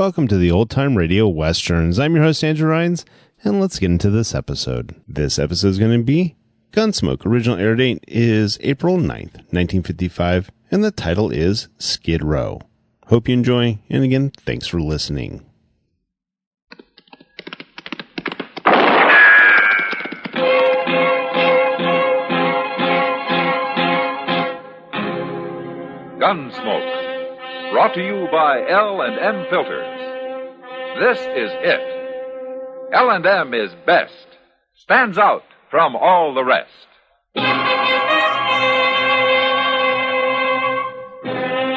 Welcome to the Old Time Radio Westerns. I'm your host, Andrew Rhynes, and let's get into this episode. This episode is going to be Gunsmoke. Original air date is April 9th, 1955, and the title is Skid Row. Hope you enjoy, and again, thanks for listening. Gunsmoke, brought to you by L&M Filters. This is it. L&M is best, stands out from all the rest.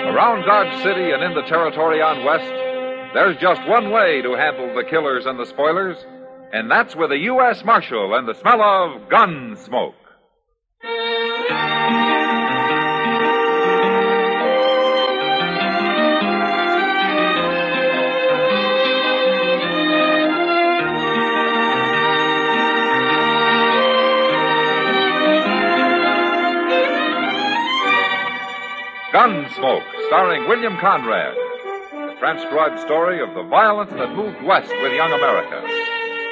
Around Dodge City and in the territory on West, there's just one way to handle the killers and the spoilers, and that's with a U.S. Marshal and the smell of Gunsmoke. Gunsmoke, starring William Conrad. The transcribed story of the violence that moved west with young America.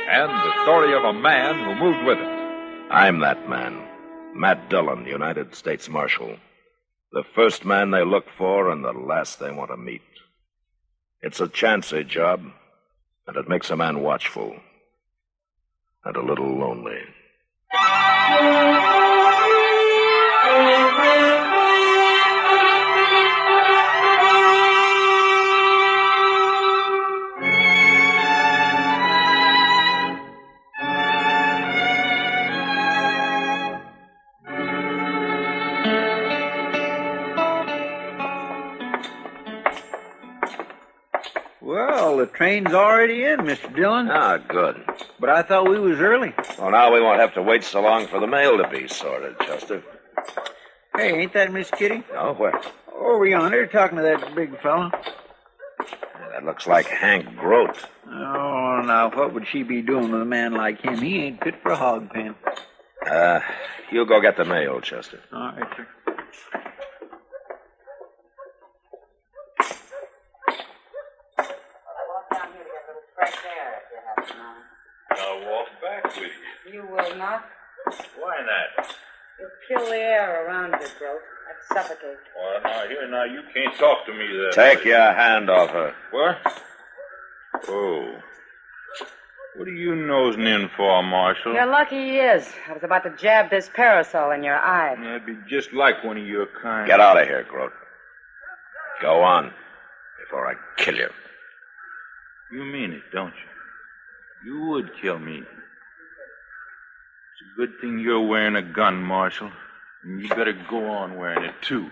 And the story of a man who moved with it. I'm that man. Matt Dillon, United States Marshal. The first man they look for and the last they want to meet. It's a chancy job, and it makes a man watchful. And a little lonely. Well, the train's already in, Mr. Dillon. Ah, good. But I thought we was early. Well, now we won't have to wait so long for the mail to be sorted, Chester. Hey, ain't that Miss Kitty? No, where? Over yonder, talking to that big fellow. That looks like Hank Grote. Oh, now, what would she be doing with a man like him? He ain't fit for a hog pen. You go get the mail, Chester. All right, sir. I'll walk back with you. You will not. Why not? You'll kill the air around you, Grote. I'd suffocate. Well, now, you can't talk to me that Take way. your hand off her. What? Oh. What are you nosing in for, Marshal? You're lucky he is. I was about to jab this parasol in your eye. That'd be just like one of your kind. Get out of here, Grote. Go on, before I kill you. You mean it, don't you? You would kill me. It's a good thing you're wearing a gun, Marshal. And you better go on wearing it, too.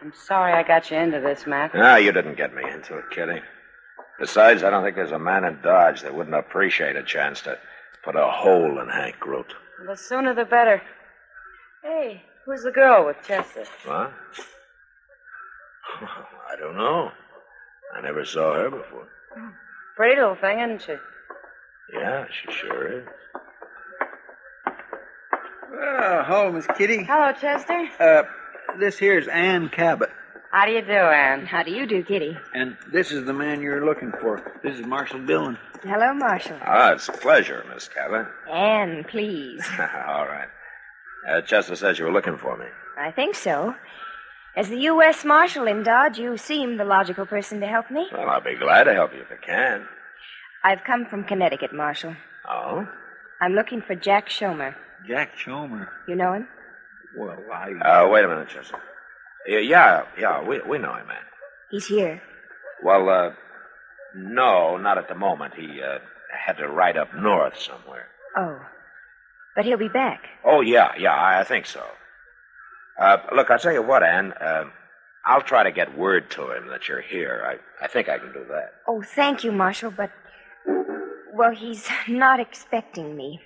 I'm sorry I got you into this, Matt. Ah, you didn't get me into it, Kitty. Besides, I don't think there's a man in Dodge that wouldn't appreciate a chance to put a hole in Hank Grote. Well, the sooner the better. Hey, who's the girl with Chester? What? I don't know. I never saw her before. Pretty little thing, isn't she? Yeah, she sure is. Well, hello, Miss Kitty. Hello, Chester. This here's Ann Cabot. How do you do, Ann? How do you do, Kitty? And this is the man you're looking for. This is Marshal Dillon. Hello, Marshal. Ah, it's a pleasure, Miss Cabot. Anne, please. All right. Chester says you were looking for me. I think so. As the U.S. Marshal in Dodge, you seem the logical person to help me. Well, I'll be glad to help you if I can. I've come from Connecticut, Marshal. Oh? I'm looking for Jack Schomer. Jack Schomer. You know him? Well, Wait a minute, Chester. Yeah, we know him, man. He's here. Well, no, not at the moment. He had to ride up north somewhere. Oh. But he'll be back. Oh, yeah, I think so. Look, I'll tell you what, Ann. I'll try to get word to him that you're here. I think I can do that. Oh, thank you, Marshal, but... Well, he's not expecting me.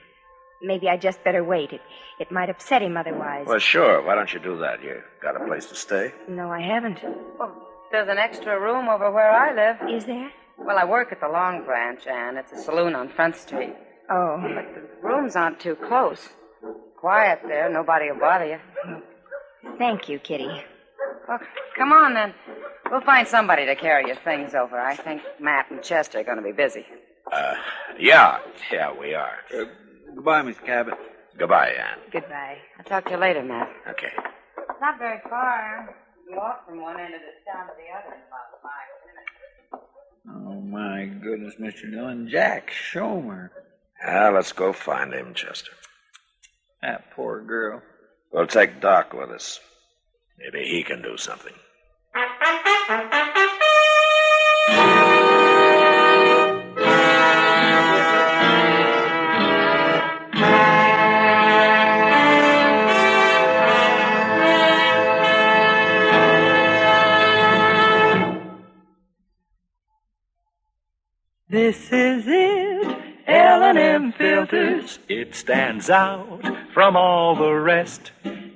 Maybe I just better wait. It might upset him otherwise. Well, sure. Why don't you do that? You got a place to stay? No, I haven't. Well, there's an extra room over where I live. Is there? Well, I work at the Long Branch, Ann. It's a saloon on Front Street. Oh. But the rooms aren't too close. Quiet there. Nobody will bother you. Thank you, Kitty. Well, come on, then. We'll find somebody to carry your things over. I think Matt and Chester are going to be busy. Yeah, we are. Goodbye, Miss Cabot. Goodbye, Ann. Goodbye. I'll talk to you later, Matt. Okay. It's not very far. You walk from one end of this town to the other in about 5 minutes. Oh, my goodness, Mr. Dillon. Jack Schomer. Let's go find him, Chester. That poor girl. We'll take Doc with us. Maybe he can do something. This is it, L&M Filters. It stands out from all the rest.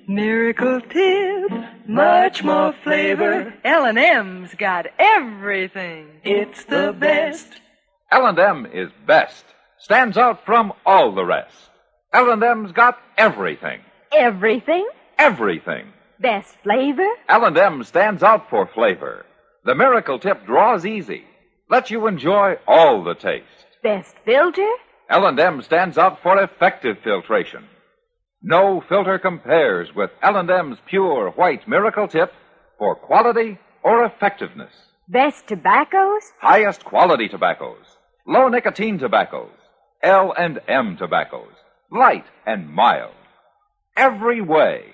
Miracle tip, much more flavor. L&M's got everything. It's the best. L&M is best. Stands out from all the rest. L&M's got everything. Everything? Everything. Best flavor? L&M stands out for flavor. The Miracle Tip draws easy. Lets you enjoy all the taste. Best filter? L&M stands out for effective filtration. No filter compares with L&M's pure white Miracle Tip for quality or effectiveness. Best tobaccos? Highest quality tobaccos. Low nicotine tobaccos. L&M tobaccos. Light and mild. Every way,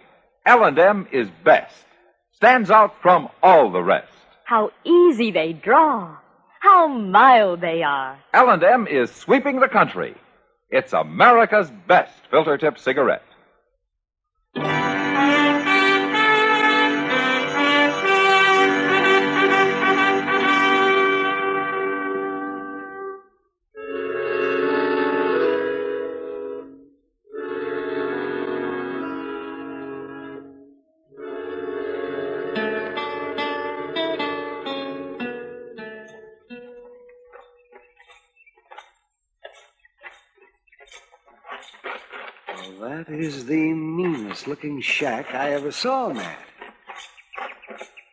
L&M is best. Stands out from all the rest. How easy they draw. How mild they are. L&M is sweeping the country. It's America's best filter tip cigarette. That is the meanest looking shack I ever saw, Matt.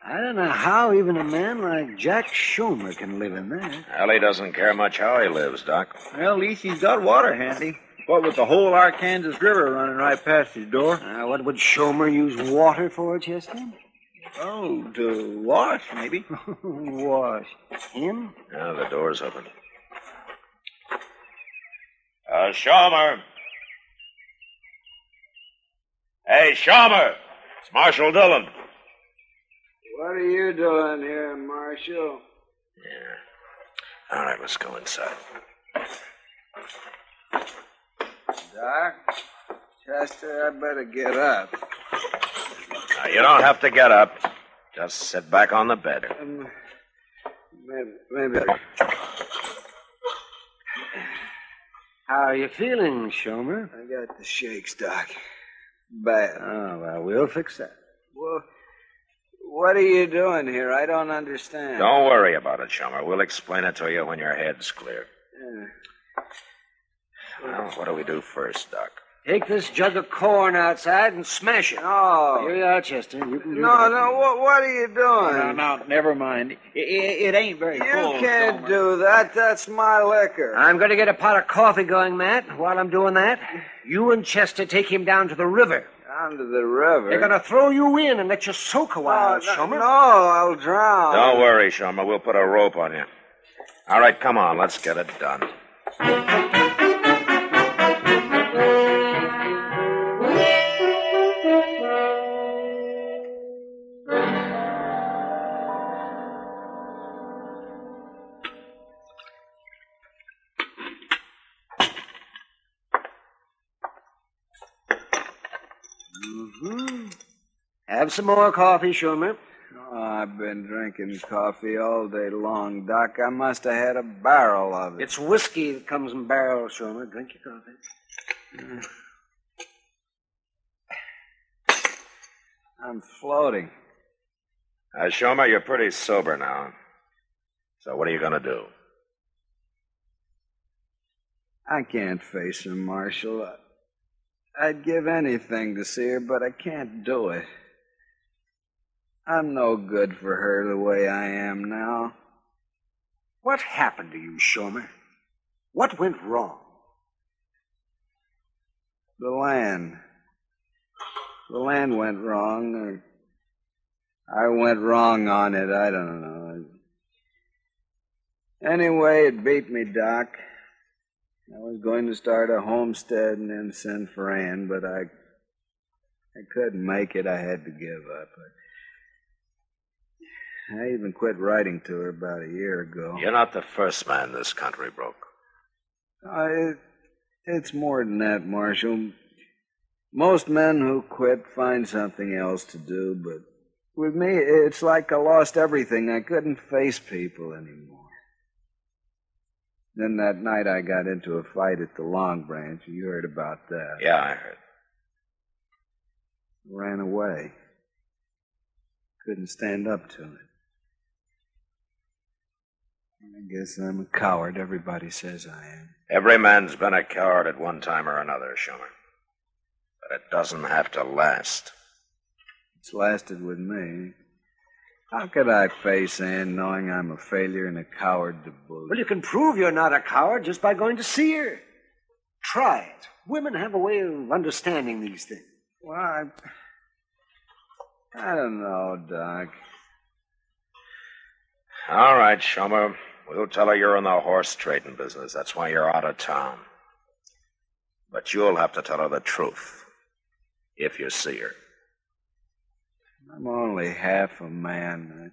I don't know how even a man like Jack Schomer can live in there. Well, he doesn't care much how he lives, Doc. Well, at least he's got water handy. What with the whole Arkansas River running right past his door? What would Schomer use water for, Chester? Oh, to wash, maybe. Wash him? Now the door's open. Schomer. Hey, Schomer. It's Marshal Dillon. What are you doing here, Marshal? Yeah. All right, let's go inside. Doc, Chester, I better get up. Now, you don't have to get up. Just sit back on the bed. Maybe. How are you feeling, Schomer? I got the shakes, Doc. Bad. Oh, well, we'll fix that. Well, what are you doing here? I don't understand. Don't worry about it, Schomer. We'll explain it to you when your head's clear. Well, what do we do first, Doc? Take this jug of corn outside and smash it. Oh. Here you are, Chester. You can do that. No, what are you doing? No, never mind. It ain't very full. You can't do that. That's my liquor. I'm going to get a pot of coffee going, Matt. While I'm doing that, you and Chester take him down to the river. Down to the river? They're going to throw you in and let you soak a while, Schomer. No, I'll drown. Don't worry, Schomer. We'll put a rope on you. All right, come on. Let's get it done. Have some more coffee, Schomer. Oh, I've been drinking coffee all day long, Doc. I must have had a barrel of it. It's whiskey that comes in barrels, Schomer. Drink your coffee. I'm floating. Schomer, you're pretty sober now. So what are you going to do? I can't face her, Marshal. I'd give anything to see her, but I can't do it. I'm no good for her the way I am now. What happened to you, Shomer? What went wrong? The land. The land went wrong, or I went wrong on it. I don't know. Anyway, it beat me, Doc. I was going to start a homestead and then send for Ann, but I couldn't make it. I had to give up. I even quit writing to her about a year ago. You're not the first man this country broke. It's more than that, Marshal. Most men who quit find something else to do, but with me, it's like I lost everything. I couldn't face people anymore. Then that night I got into a fight at the Long Branch. You heard about that. Yeah, I heard. Ran away. Couldn't stand up to it. I guess I'm a coward. Everybody says I am. Every man's been a coward at one time or another, Shomer. But it doesn't have to last. It's lasted with me. How could I face Ann knowing I'm a failure and a coward to boot? Well, you can prove you're not a coward just by going to see her. Try it. Women have a way of understanding these things. Well, I don't know, Doc. All right, Shomer. We'll tell her you're in the horse trading business. That's why you're out of town. But you'll have to tell her the truth if you see her. I'm only half a man.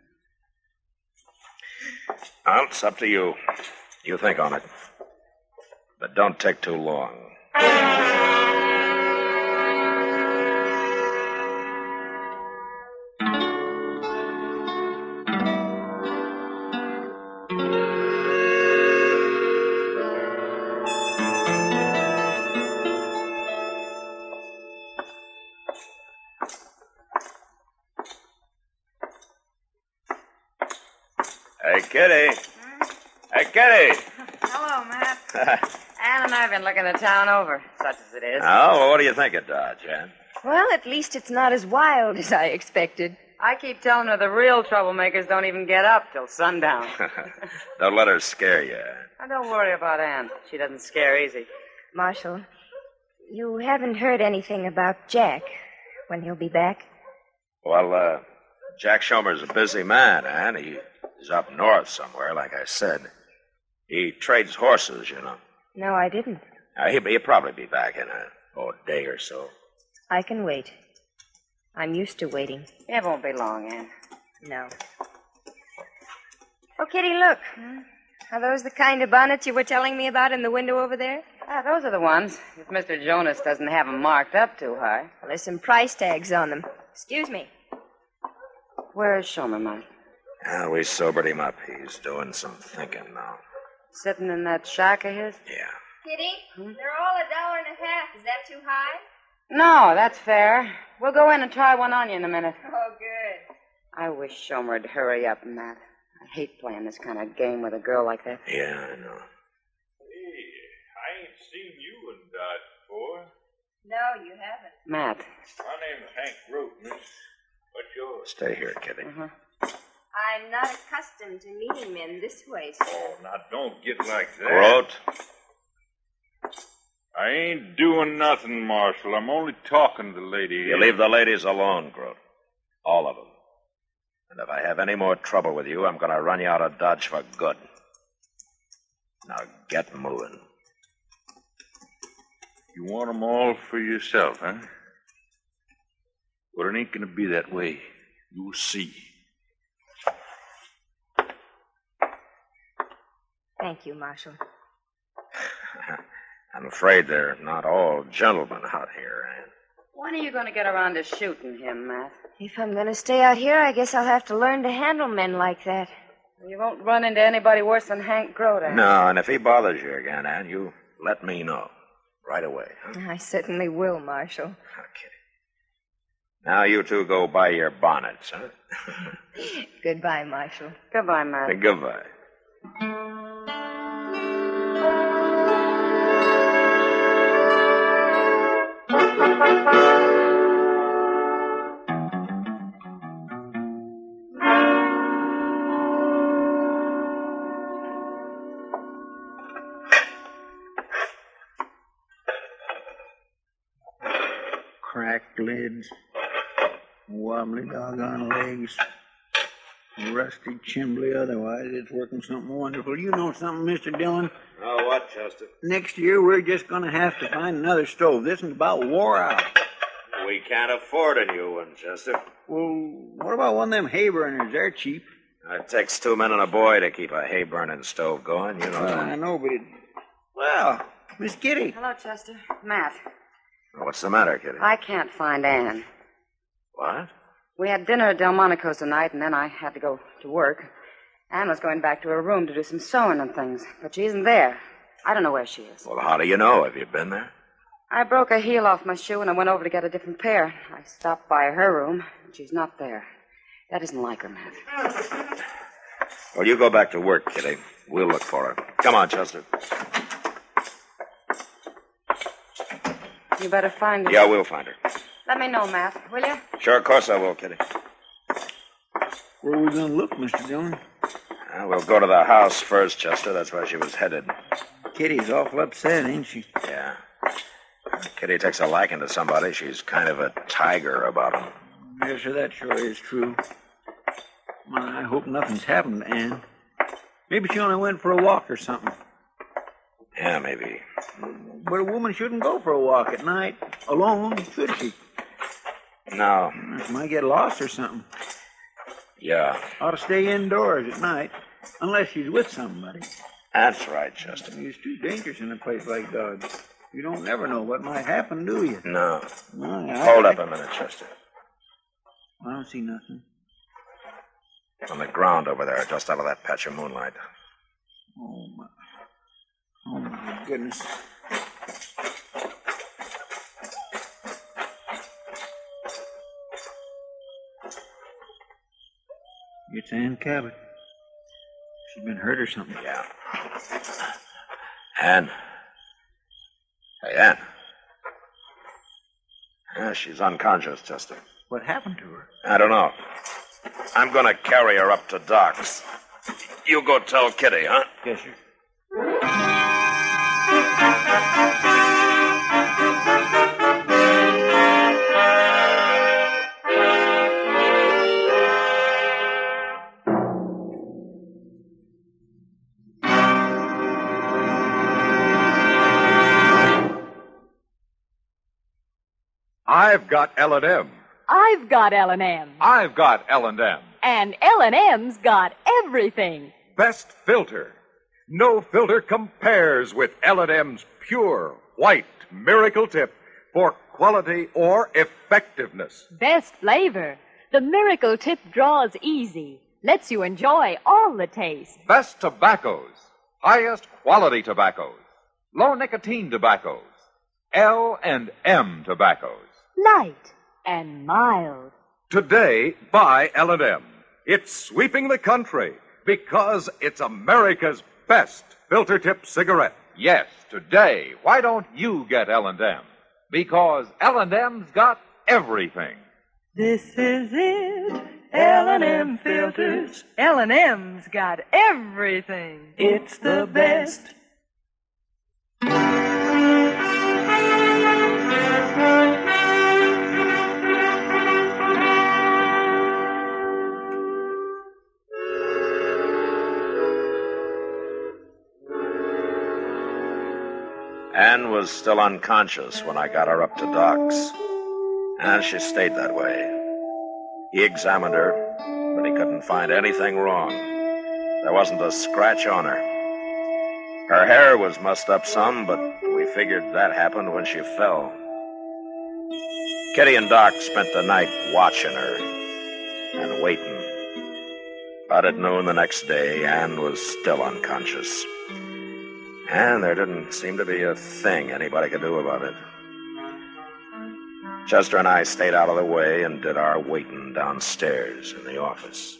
Well, it's up to you. You think on it. But don't take too long. Hey, Kitty. Hey, Kitty. Hello, Matt. Ann and I have been looking the town over, such as it is. Oh, well, what do you think of Dodge, Ann? Well, at least it's not as wild as I expected. I keep telling her the real troublemakers don't even get up till sundown. Don't let her scare you, Ann. Now, don't worry about Ann. She doesn't scare easy. Marshal, you haven't heard anything about Jack, when he'll be back? Well, Jack Shomer's a busy man, Ann. He's up north somewhere, like I said. He trades horses, you know. No, I didn't. He'll probably be back in a day or so. I can wait. I'm used to waiting. It won't be long, Ann. No. Oh, Kitty, look. Are those the kind of bonnets you were telling me about in the window over there? Ah, those are the ones. If Mr. Jonas doesn't have them marked up too high. Well, there's some price tags on them. Excuse me. Where's Shomer, Mike? We sobered him up. He's doing some thinking now. Sitting in that shack of his? Yeah. Kitty, they're all $1.50. Is that too high? No, that's fair. We'll go in and try one on you in a minute. Oh, good. I wish Shomer'd hurry up, Matt. I hate playing this kind of game with a girl like that. Yeah, I know. Hey, I ain't seen you in Dodge before. No, you haven't. Matt. My name's Hank Root, miss. What's yours? Stay here, Kitty. I'm not accustomed to meeting men this way, sir. Oh, now don't get like that. Grote. I ain't doing nothing, Marshal. I'm only talking to the lady. You leave the ladies alone, Grote. All of them. And if I have any more trouble with you, I'm going to run you out of Dodge for good. Now get moving. You want 'em all for yourself, huh? Well, it ain't going to be that way. You'll see. Thank you, Marshal. I'm afraid they're not all gentlemen out here, Ann. When are you going to get around to shooting him, Matt? If I'm going to stay out here, I guess I'll have to learn to handle men like that. You won't run into anybody worse than Hank Grote. No, and if he bothers you again, Ann, you let me know. Right away. Huh? I certainly will, Marshal. Okay. Now you two go buy your bonnets, huh? Goodbye, Marshal. Goodbye, Matt. Goodbye. Cracked lids, wobbly doggone legs, rusty chimbly otherwise. It's working something wonderful. You know something, Mr. Dillon? Oh, what, Chester? Next year, we're just going to have to find another stove. This one's about wore out. We can't afford a new one, Chester. Well, what about one of them hay burners? They're cheap. It takes 2 men and a boy to keep a hay-burning stove going, you know. Well, I know, but it... Well, Miss Kitty. Hello, Chester. Matt. What's the matter, Kitty? I can't find Anne. What? We had dinner at Delmonico's tonight, and then I had to go to work. Anne was going back to her room to do some sewing and things, but she isn't there. I don't know where she is. Well, how do you know? Have you been there? I broke a heel off my shoe, and I went over to get a different pair. I stopped by her room, and she's not there. That isn't like her, Matt. Well, you go back to work, Kitty. We'll look for her. Come on, Chester. You better find her. Yeah, we'll find her. Let me know, Matt, will you? Sure, of course I will, Kitty. Where are we going to look, Mr. Dillon? We'll go to the house first, Chester. That's where she was headed. Kitty's awful upset, ain't she? Yeah. Kitty takes a liking to somebody. She's kind of a tiger about him. Yes, sir, that sure is true. Well, I hope nothing's happened to Anne. Maybe she only went for a walk or something. Yeah, maybe. But a woman shouldn't go for a walk at night alone, should she? No. She might get lost or something. Yeah. Ought to stay indoors at night, unless she's with somebody. That's right, Chester. It's too dangerous in a place like Dodge. You don't never know what might happen, do you? No. Well, Hold up a minute, Chester. I don't see nothing. On the ground over there, just out of that patch of moonlight. Oh, my goodness. It's Ann Cabot. She's been hurt or something. Yeah. Ann. Hey, Ann. Yeah, she's unconscious, Chester. What happened to her? I don't know. I'm going to carry her up to Doc's. You go tell Kitty, huh? Yes, sir. I've got L&M. I've got L&M. I've got L&M. And L&M's got everything. Best filter. No filter compares with L&M's pure, white, miracle tip for quality or effectiveness. Best flavor. The Miracle Tip draws easy. Lets you enjoy all the taste. Best tobaccos. Highest quality tobaccos. Low nicotine tobaccos. L&M tobaccos. Light and mild. Today, buy L&M. It's sweeping the country because it's America's best filter tip cigarette. Yes, today, why don't you get L&M? Because L&M's got everything. This is it. L&M filters. L&M's got everything. It's the best. Ann was still unconscious when I got her up to Doc's. And she stayed that way. He examined her, but he couldn't find anything wrong. There wasn't a scratch on her. Her hair was mussed up some, but we figured that happened when she fell. Kitty and Doc spent the night watching her and waiting. But at noon the next day, Ann was still unconscious. And there didn't seem to be a thing anybody could do about it. Chester and I stayed out of the way and did our waiting downstairs in the office.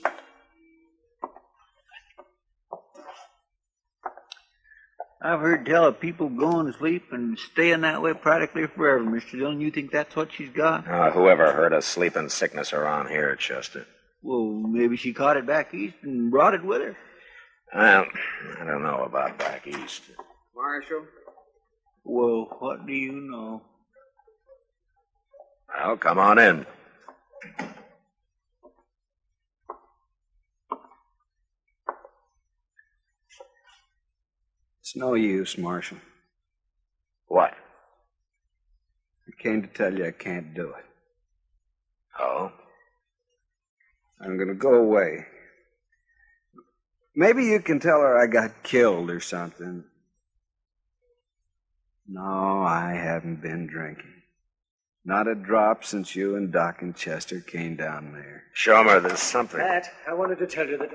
I've heard tell of people going to sleep and staying that way practically forever, Mr. Dillon. You think that's what she's got? Whoever heard of sleeping sickness around here, Chester? Well, maybe she caught it back east and brought it with her. Well, I don't know about back east. Marshal? Well, what do you know? Well, come on in. It's no use, Marshal. What? I came to tell you I can't do it. Oh? I'm going to go away. Maybe you can tell her I got killed or something. No, I haven't been drinking. Not a drop since you and Doc and Chester came down there. Shomer, there's something. Matt, I wanted to tell you that...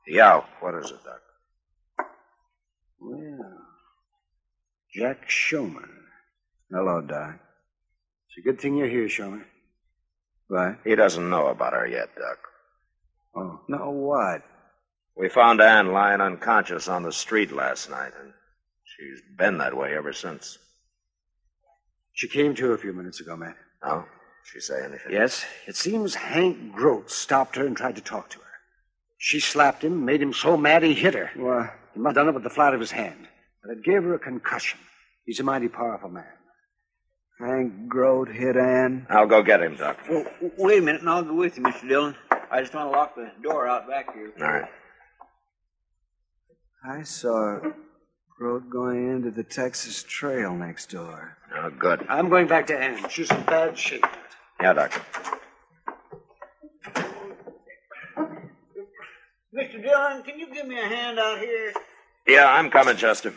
Yeah, what is it, Doc? Well, Jack Shomer. Hello, Doc. It's a good thing you're here, Shomer. What? He doesn't know about her yet, Doc. Oh, no, what? We found Ann lying unconscious on the street last night, and she's been that way ever since. She came to a few minutes ago, Matt. Oh? She say anything? Yes. It seems Hank Grote stopped her and tried to talk to her. She slapped him, made him so mad he hit her. What? He must have done it with the flat of his hand. But it gave her a concussion. He's a mighty powerful man. Hank Grote hit Ann? I'll go get him, Doc. Well, wait a minute, and I'll go with you, Mr. Dillon. I just want to lock the door out back here. All right. I saw Grote going into the Texas Trail next door. Oh, good. I'm going back to Ann. She's in bad shape. Yeah, Doctor. Mr. Dillon, can you give me a hand out here? Yeah, I'm coming, Chester.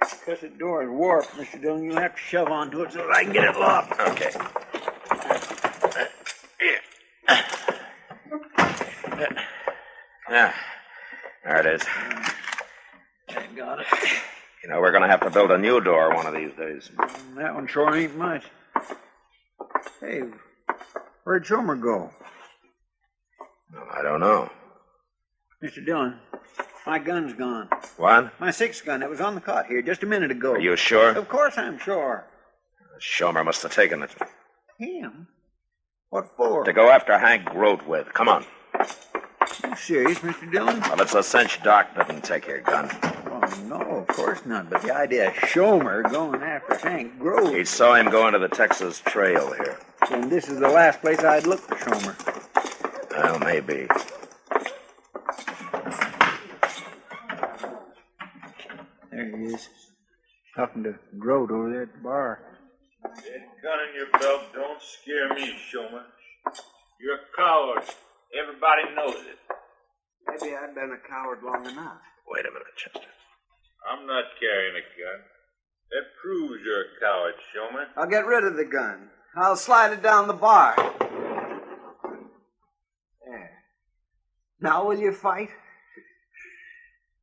Because the door is warped, Mr. Dillon. You'll have to shove onto it so that I can get it locked. Okay. Yeah. There it is. I got it. You know, we're going to have to build a new door one of these days. That one sure ain't much. Hey, where'd Shomer go? Well, I don't know. Mr. Dillon, my gun's gone. What? My 6 gun. It was on the cot here just a minute ago. Are you sure? Of course I'm sure. Shomer must have taken it. Him? What for? To go after Hank Grote with. Come on. You serious, Mr. Dillon? Well, it's a cinch Doc didn't take your gun. Oh, no, of course not. But the idea of Shomer going after Hank Grote. He saw him go into the Texas Trail here. And this is the last place I'd look for Shomer. Well, maybe. There he is. Talking to Grote over there at the bar. That gun in your belt don't scare me, Shomer. You're a coward. Everybody knows it. Maybe I've been a coward long enough. Wait a minute, Chester. I'm not carrying a gun. That proves you're a coward, Shomer. I'll get rid of the gun. I'll slide it down the bar. There. Now will you fight?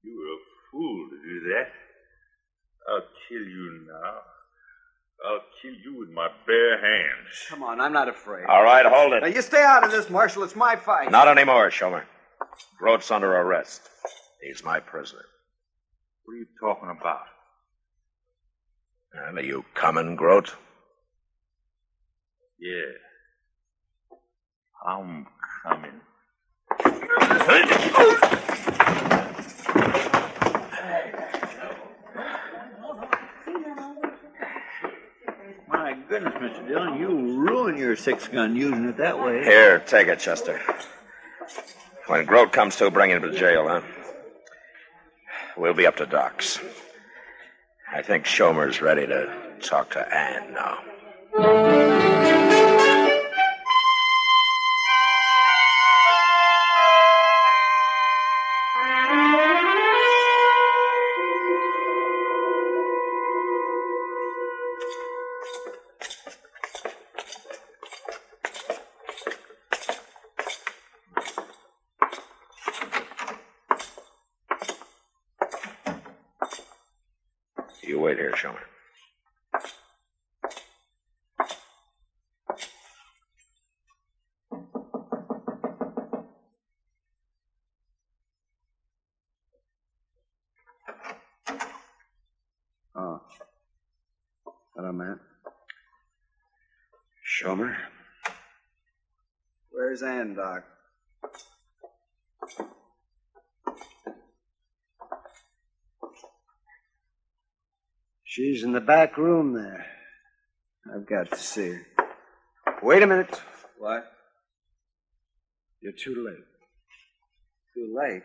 You were a fool to do that. I'll kill you now. I'll kill you with my bare hands. Come on, I'm not afraid. All right, hold Now, it. you stay out of this, Marshal. It's my fight. Not anymore, Shomer. Grote's under arrest. He's my prisoner. What are you talking about? Well, are you coming, Grote? Yeah. I'm coming. My goodness, Mr. Dillon, you ruin your 6 gun using it that way. Here, take it, Chester. When Grote comes to, bring him to jail, huh? We'll be up to Doc's. I think Shomer's ready to talk to Ann now. You wait here, Shomer. Oh. Hello, man. Shomer? Where's Ann, Doc? She's in the back room there. I've got to see her. Wait a minute. What? You're too late. Too late?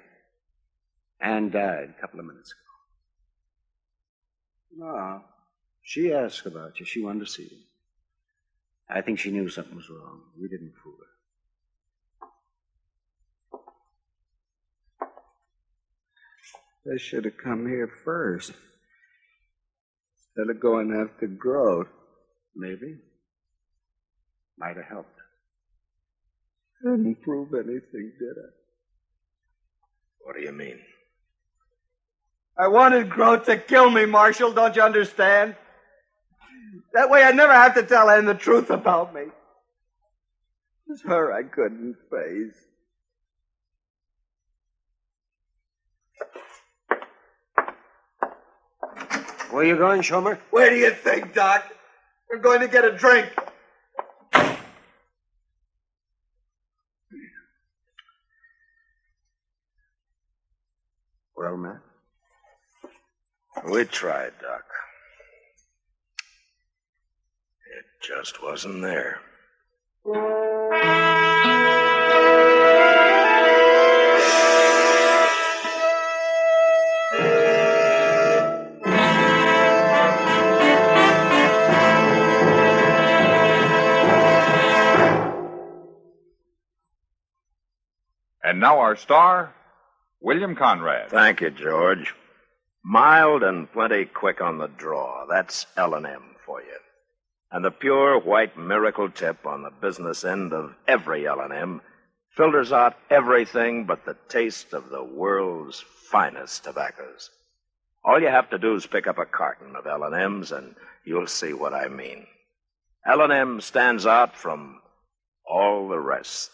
Anne died a couple of minutes ago. No. She asked about you. She wanted to see you. I think she knew something was wrong. We didn't fool her. They should have come here first. Instead of going after Grote. Maybe. Might have helped. Didn't prove anything, did I? What do you mean? I wanted Grote to kill me, Marshal, don't you understand? That way I'd never have to tell Anne the truth about me. It was her I couldn't face. Where you going, Schomer? Where do you think, Doc? We're going to get a drink. Well, Matt? We tried, Doc. It just wasn't there. And now our star, William Conrad. Thank you, George. Mild and plenty quick on the draw. That's L&M for you. And the pure white miracle tip on the business end of every L&M filters out everything but the taste of the world's finest tobaccos. All you have to do is pick up a carton of L&Ms and you'll see what I mean. L&M stands out from all the rest.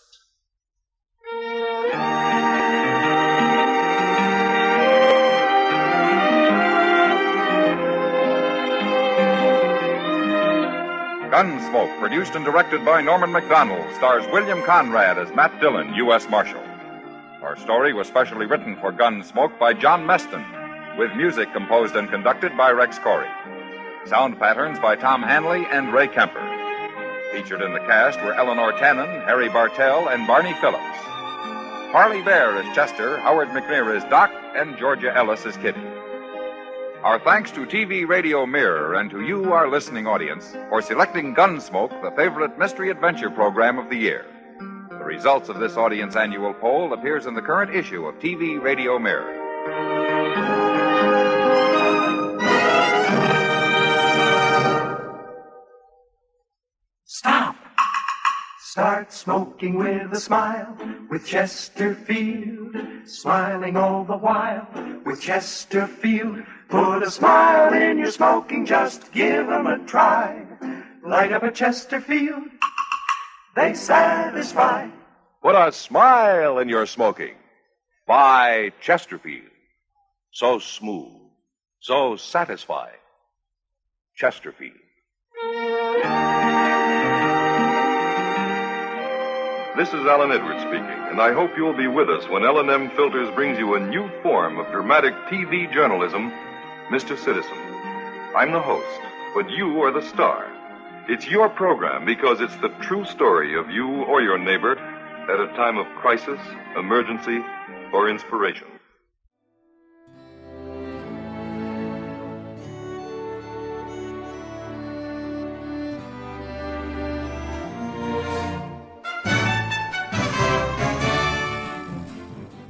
Gunsmoke, produced and directed by Norman Macdonnell, stars William Conrad as Matt Dillon, U.S. Marshal. Our story was specially written for Gunsmoke by John Meston, with music composed and conducted by Rex Koury. Sound patterns by Tom Hanley and Ray Kemper. Featured in the cast were Eleanor Cannon, Harry Bartell, and Barney Phillips. Parley Baer as Chester, Howard McNear as Doc, and Georgia Ellis as Kitty. Our thanks to TV Radio Mirror and to you, our listening audience, for selecting Gunsmoke, the favorite mystery adventure program of the year. The results of this audience annual poll appears in the current issue of TV Radio Mirror. Stop! Start smoking with a smile, with Chesterfield, smiling all the while, with Chesterfield. Put a smile in your smoking, just give 'em a try. Light up a Chesterfield, they satisfy. Put a smile in your smoking. Buy Chesterfield. So smooth, so satisfying. Chesterfield. This is Alan Edwards speaking, and I hope you'll be with us when L&M Filters brings you a new form of dramatic TV journalism, Mr. Citizen. I'm the host, but you are the star. It's your program because it's the true story of you or your neighbor at a time of crisis, emergency, or inspiration.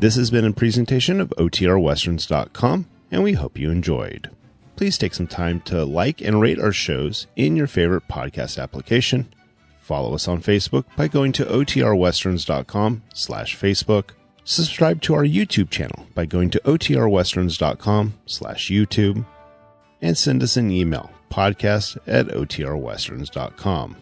This has been a presentation of OTRWesterns.com, and we hope you enjoyed. Please take some time to like and rate our shows in your favorite podcast application. Follow us on Facebook by going to OTRWesterns.com/Facebook. Subscribe to our YouTube channel by going to OTRWesterns.com/YouTube. And send us an email, podcast@OTRWesterns.com.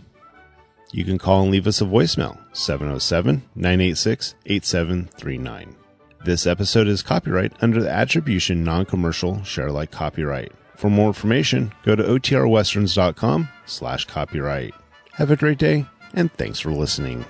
You can call and leave us a voicemail, 707-986-8739. This episode is copyright under the Attribution Non-Commercial Share Alike Copyright. For more information, go to OTRWesterns.com/copyright. Have a great day, and thanks for listening.